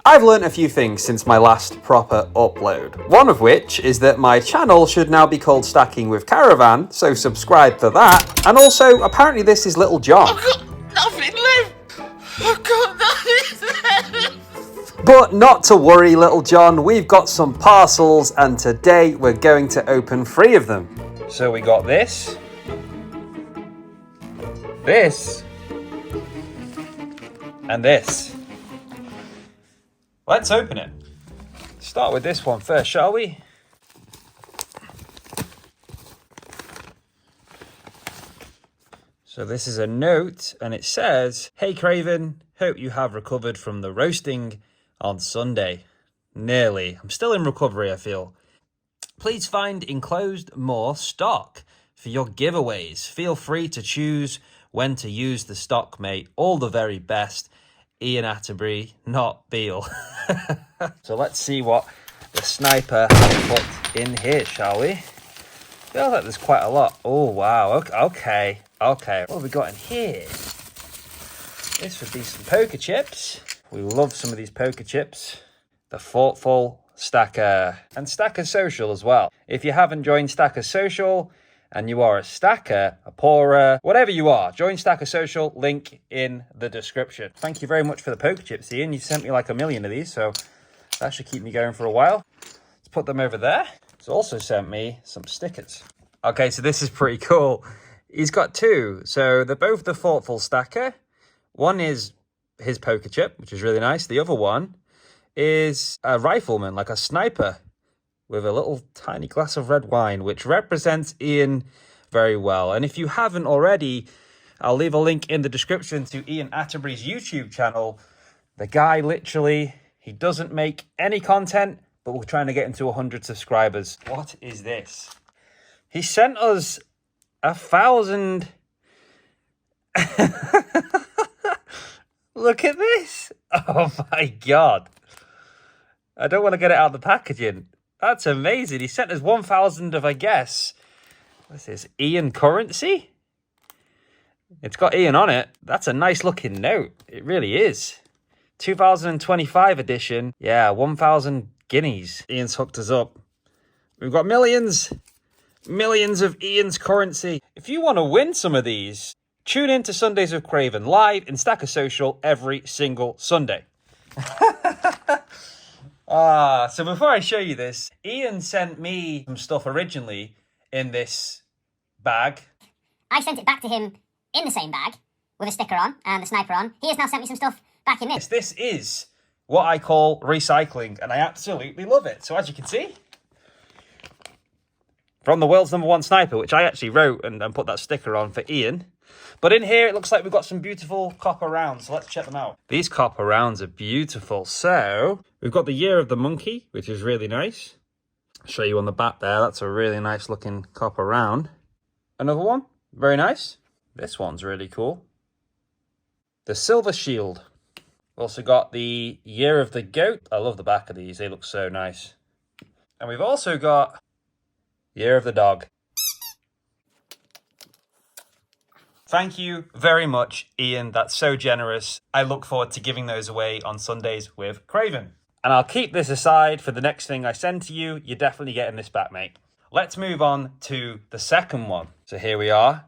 I've learnt a few things since my last proper upload. One of which is that my channel should now be called Stacking with Caravan, so subscribe to that. And also, apparently this is Little John. I've got nothing left. I've got nothing left. But not to worry, Little John, we've got some parcels and today we're going to open 3 of them. So we got this, and this. Let's open it. Start with this one first, shall we? So this is a note and it says, "Hey Craven, hope you have recovered from the roasting on Sunday." Nearly. I'm still in recovery, I feel. Please find enclosed more stock for your giveaways. Feel free to choose when to use the stock, mate. All the very best. Ian Atterbury, not Beale. So let's see what the sniper has put in here, shall we? Feels like there's quite a lot. Oh, wow. Okay. What have we got in here? This would be some poker chips. We love some of these poker chips. The Thoughtful Stacker. And Stacker Social as well. If you haven't joined Stacker Social and you are a stacker, a pourer, whatever you are, join Stacker Social, link in the description. Thank you very much for the poker chips, Ian. You sent me like 1 million of these, so that should keep me going for a while. Let's put them over there. He's also sent me some stickers. Okay, so this is pretty cool. He's got 2. So they're both the Thoughtful Stacker. One is his poker chip, which is really nice. The other one is a rifleman, like a sniper, with a little tiny glass of red wine, which represents Ian very well. And if you haven't already, I'll leave a link in the description to Ian Atterbury's YouTube channel. The guy literally, he doesn't make any content, but we're trying to get him to 100 subscribers. What is this? He sent us 1,000. Look at this. Oh my God. I don't want to get it out of the packaging. That's amazing. He sent us 1,000 of, I guess, what's this, Ian currency? It's got Ian on it. That's a nice looking note. It really is. 2025 edition. Yeah, 1,000 guineas. Ian's hooked us up. We've got millions of Ian's currency. If you want to win some of these, tune in to Sundays with Craven live in Stacker Social every single Sunday. So before I show you this, Ian sent me some stuff originally in this bag. I sent it back to him in the same bag with a sticker on and the sniper on. He has now sent me some stuff back in this. This is what I call recycling, and I absolutely love it. So as you can see, from the world's #1 sniper, which I actually wrote and put that sticker on for Ian. But in here, it looks like we've got some beautiful copper rounds, so let's check them out. These copper rounds are beautiful. So we've got the Year of the Monkey, which is really nice. I'll show you on the back there. That's a really nice looking copper round. Another one, very nice. This one's really cool. The Silver Shield. Also got the Year of the Goat. I love the back of these. They look so nice. And we've also got Year of the Dog. Thank you very much, Ian. That's so generous. I look forward to giving those away on Sundays with Craven. And I'll keep this aside for the next thing I send to you. You're definitely getting this back, mate. Let's move on to the second one. So here we are.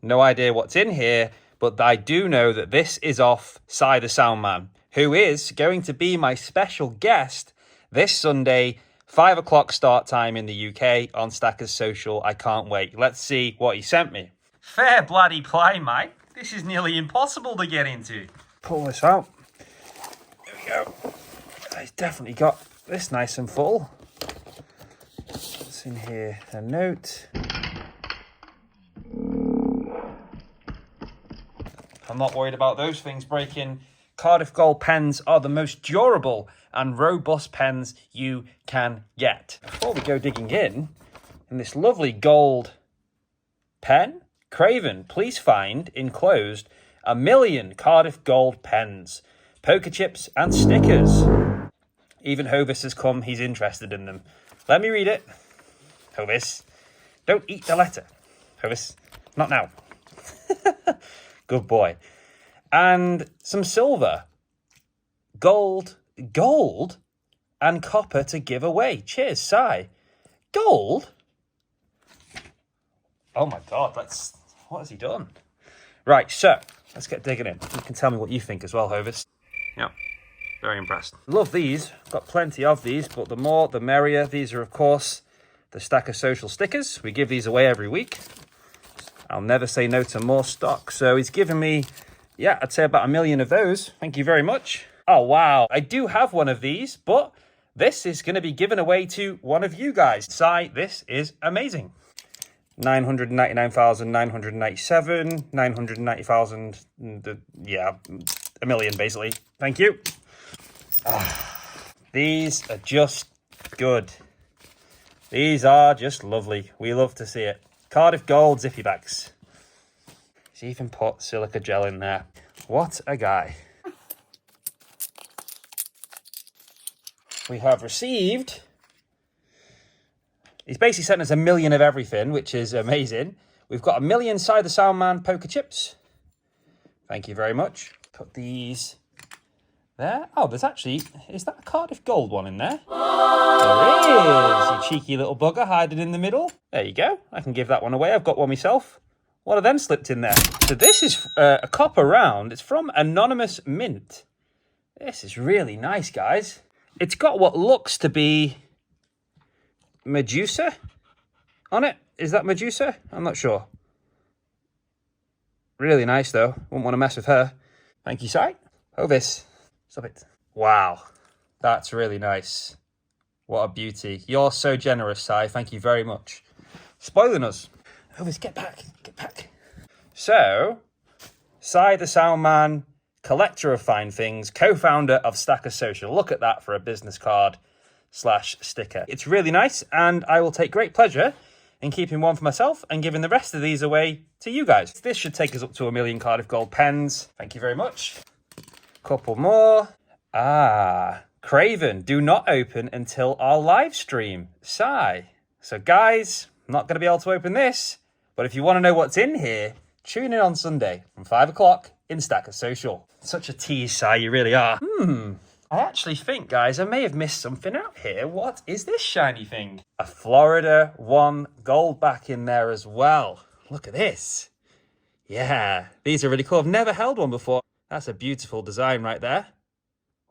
No idea what's in here, but I do know that this is off Cy the Soundman, who is going to be my special guest this Sunday, 5 o'clock start time in the UK on Stackers Social. I can't wait. Let's see what he sent me. Fair bloody play, mate. This is nearly impossible to get into. Pull this out. There we go. He's definitely got this nice and full. What's in here? A note. I'm not worried about those things breaking. Cardiff Gold pens are the most durable and robust pens you can get. Before we go digging in this lovely gold pen, Craven, please find enclosed 1 million Cardiff Gold pens, poker chips and stickers. Even Hovis has come, he's interested in them. Let me read it. Hovis, don't eat the letter. Hovis, not now. Good boy. And some silver. Gold, and copper to give away. Cheers, Si. Gold? Oh my God, what has he done? Right, so let's get digging in. You can tell me what you think as well, Hovis. Yeah, very impressed. Love these. Got plenty of these, but the more the merrier. These are, of course, the Stacker Social stickers. We give these away every week. I'll never say no to more stock. So he's given me, yeah, I'd say about 1 million of those. Thank you very much. Oh, wow. I do have one of these, but this is going to be given away to one of you guys. Si, this is amazing. 999,997, 990,000, yeah, 1 million basically. Thank you. These are just good. These are just lovely. We love to see it. Cardiff Gold zippy bags. He's even put silica gel in there. What a guy. We have received... He's basically sent us 1 million of everything, which is amazing. We've got 1 million Side the Soundman poker chips. Thank you very much. Put these there. Oh, there's actually... Is that a Cardiff Gold one in there? There is! You cheeky little bugger hiding in the middle. There you go. I can give that one away. I've got one myself. One of them slipped in there. So this is a copper round. It's from Anonymous Mint. This is really nice, guys. It's got what looks to be... Medusa on it. Is that Medusa? I'm not sure. Really nice though. Wouldn't want to mess with her. Thank you, Si. Hovis. Stop it. Wow. That's really nice. What a beauty. You're so generous, Si. Thank you very much. Spoiling us. Hovis, get back. Get back. So, Si the Soundman, collector of fine things, co-founder of Stacker Social. Look at that for a business card / sticker. It's really nice, and I will take great pleasure in keeping one for myself and giving the rest of these away to you guys. This should take us up to 1 million Cardiff Gold pens. Thank you very much. Couple more. Craven, do not open until our live stream. Si. So guys, I'm not going to be able to open this, but if you want to know what's in here, tune in on Sunday from 5 o'clock in Stacker Social. Such a tease, Si, you really are. I actually think, guys, I may have missed something out here. What is this shiny thing? A Florida 1 gold back in there as well. Look at this. Yeah, these are really cool. I've never held one before. That's a beautiful design right there.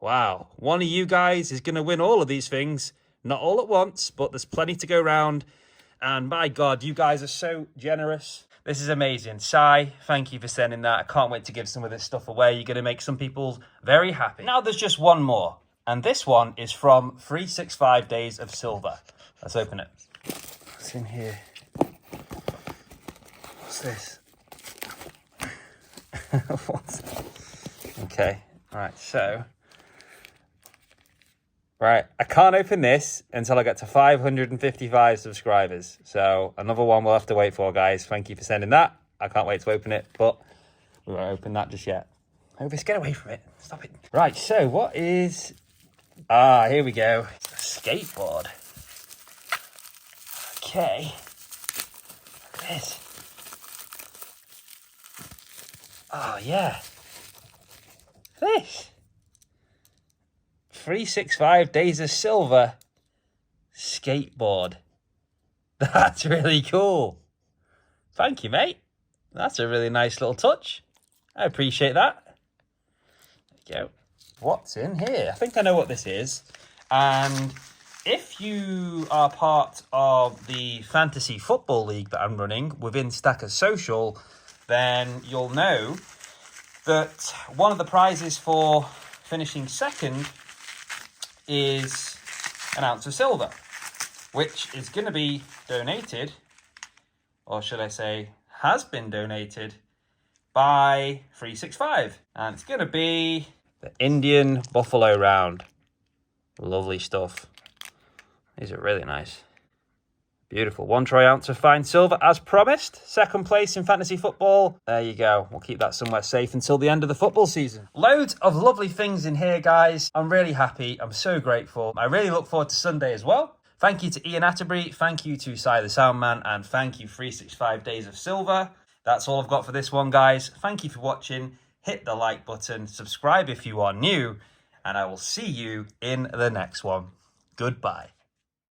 Wow. One of you guys is going to win all of these things. Not all at once, but there's plenty to go round. And my God, you guys are so generous. This is amazing. Si, thank you for sending that. I can't wait to give some of this stuff away. You're going to make some people very happy. Now there's just one more. And this one is from 365 Days of Silver. Let's open it. What's in here? What's this? Okay. All right. So... Right, I can't open this until I get to 555 subscribers. So another one we'll have to wait for, guys. Thank you for sending that. I can't wait to open it, but we won't open that just yet. Hovis, get away from it. Stop it. Right, so what is... here we go. It's a skateboard. Okay. Look at this. Oh, yeah. This. 365 Days of Silver skateboard. That's really cool. Thank you, mate. That's a really nice little touch. I appreciate that. There you go. What's in here? I think I know what this is. And if you are part of the fantasy football league that I'm running within Stacker Social, then you'll know that one of the prizes for finishing second is an ounce of silver, which is going to be donated, or should I say has been donated, by 365. And it's going to be the Indian Buffalo round. Lovely stuff. These are really nice. Beautiful. 1 troy ounce of fine silver as promised. Second place in fantasy football. There you go. We'll keep that somewhere safe until the end of the football season. Loads of lovely things in here, guys. I'm really happy. I'm so grateful. I really look forward to Sunday as well. Thank you to Ian Atterbury. Thank you to Si the Soundman. And thank you 365 Days of Silver. That's all I've got for this one, guys. Thank you for watching. Hit the like button, subscribe if you are new, and I will see you in the next one. Goodbye.